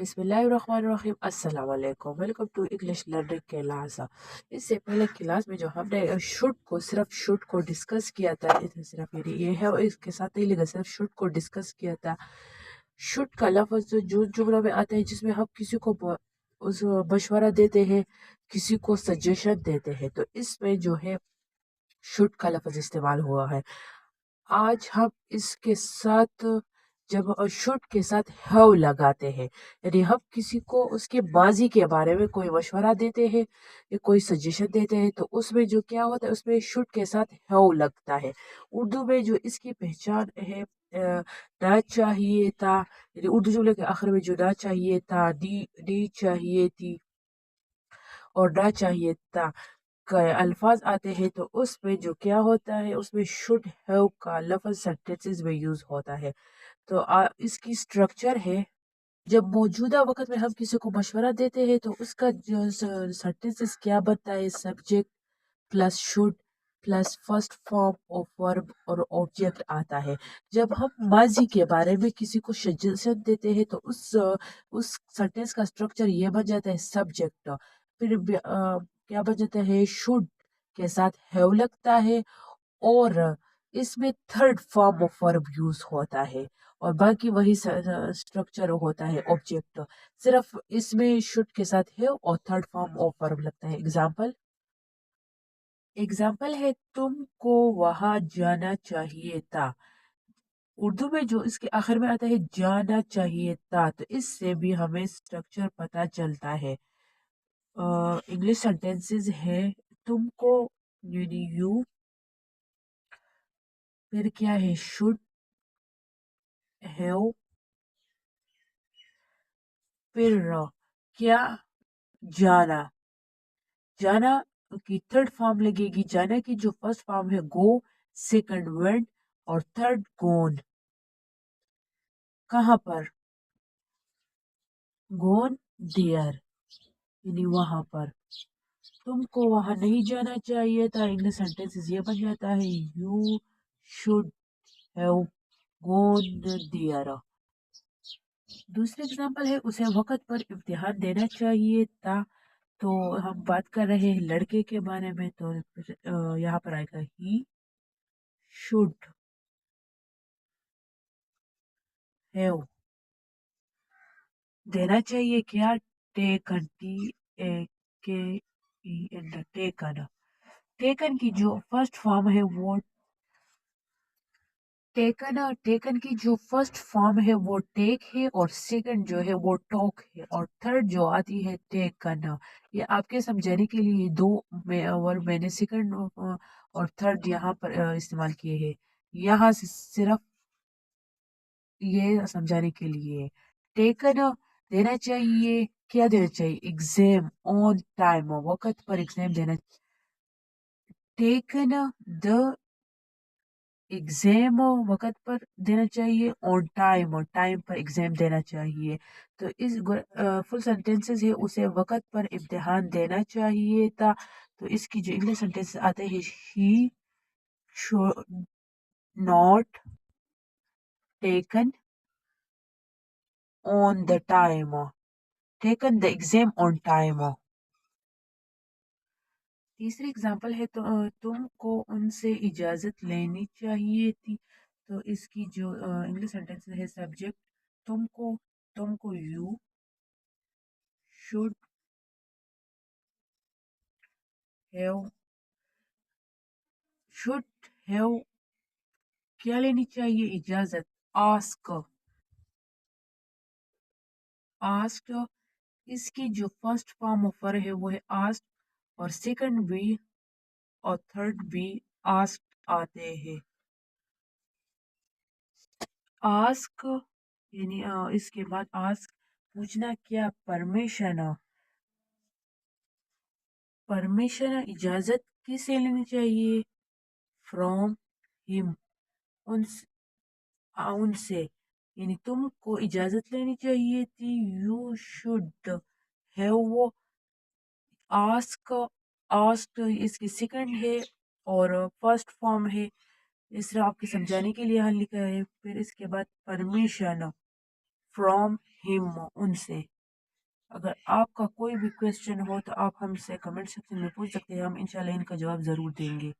बिस्मिल्लाहिर्रहमानिर्रहीम अस्सलाम वालेकुम welcome to English learning class. इससे पहले क्लास में जो हमने शुड को डिस्कस किया था, सिर्फ ये है और इसके साथ नहीं लगा, सिर्फ शुड को डिस्कस किया था। शुड का लफ्ज़ जो जुमलों में आता है जिसमें हम किसी को उस मशवरा देते हैं, किसी को सजेशन देते हैं, तो इसमें जो है शुड का लफ्ज़ इस्तेमाल हुआ है। आज हम इसके साथ जब शुड के साथ हैव लगाते हैं, यानी हम किसी को उसके माजी के बारे में कोई मशवरा देते हैं या कोई सजेशन देते हैं, तो उसमें जो क्या होता है उसमें शुड के साथ हैव लगता है। उर्दू में जो इसकी पहचान है, ना चाहिए था, यानी उर्दू जुमले के आखिर में जो ना चाहिए था, नी चाहिए थी और ना चाहिए था का अल्फाज आते हैं, तो उसमें जो क्या होता है उसमें शुड हैव का लफ्ज़ सेंटेंसेस में यूज होता है। तो इसकी स्ट्रक्चर है, जब मौजूदा वक्त में हम किसी को मशवरा देते हैं तो उसका जो सेंटेंसेस क्या बनता है, subject plus should plus first form of verb और ऑब्जेक्ट आता है। जब हम माजी के बारे में किसी को सजेशन देते हैं तो उस सेंटेंस का स्ट्रक्चर ये बन जाता है सब्जेक्ट, फिर क्या बन जाता है, शुड के साथ हैव लगता है और इसमें third form of verb use होता है और बाकी वही स्ट्रक्चर होता है ऑब्जेक्ट, सिर्फ इसमें शुड के साथ है और थर्ड फॉर्म ऑफ वर्ब लगता है। एग्जाम्पल है, तुमको वहां जाना चाहिए था। उर्दू में जो इसके आखिर में आता है जाना चाहिए था, तो इससे भी हमें स्ट्रक्चर पता चलता है। इंग्लिश सेंटेंसेस है, तुमको यानी यू, फिर क्या है शुड हैव, फिर क्या जाना, जाना की थर्ड फॉर्म लगेगी, जाना की जो फर्स्ट फॉर्म है गो, सेकंड वेंट और थर्ड गोन। कहाँ पर, गोन देयर, यानी वहां पर। तुमको वहां नहीं जाना चाहिए था, इंग्लिश सेंटेंसेस ये बन जाता है you should have gone there. दूसरे एग्जांपल है, उसे वक्त पर इम्तिहान देना चाहिए था। तो हम बात कर रहे हैं लड़के के बारे में, तो यहाँ पर आएगा ही शुड हैव, देना चाहिए क्या, टेकन, टेकन, टेकन की जो फर्स्ट फॉर्म है वो टेकन, टेकन की जो फर्स्ट फॉर्म है वो टेक है और सेकंड जो है वो टॉक है और थर्ड जो आती है टेकन। ये आपके समझाने के लिए दो वर्ड मैंने सेकंड और थर्ड यहाँ पर इस्तेमाल किए हैं, यहाँ से सिर्फ ये समझाने के लिए। टेकन देना चाहिए, क्या देना चाहिए, एग्जाम ऑन टाइम, वक्त पर एग्जाम देना। टेकन द एग्जाम वक्त पर देना चाहिए, ऑन टाइम और टाइम पर एग्जाम देना चाहिए। तो इस फुल सेंटेंसेस है, उसे वक्त पर इम्तिहान देना चाहिए था। तो इसकी जो इंग्लिश सेंटेंस आते हैं, he should not taken on the time, taken the exam on time. तीसरी एग्जांपल है, तो तुमको उनसे इजाजत लेनी चाहिए थी। तो इसकी जो इंग्लिश सेंटेंस है, सब्जेक्ट तुमको, तुमको you should have, should have क्या लेनी चाहिए, इजाजत, आस्क, आस्क। इसकी जो फर्स्ट फॉर्म ऑफ वर्ब है वो है आस्क और सेकंड भी और थर्ड भी आस्क आते हैं। आस्क यानी इसके बाद आस्क पूछना, क्या, परमिशन, परमिशन इजाजत किसे लेनी चाहिए, फ्रॉम हिम, उनसे, यानी तुमको इजाजत लेनी चाहिए थी, you should have ask, ask इसकी सेकंड है और फर्स्ट फॉर्म है, इस तरह आपके समझाने के लिए यहाँ लिखा है। फिर इसके बाद परमिशन, فرام ہم، ان سے. اگر آپ کا کوئی بھی کویسچن ہو تو آپ ہم سے کمنٹ سیکشن میں پوچھ سکتے ہیں، ہم انشاءاللہ ان کا جواب ضرور دیں گے.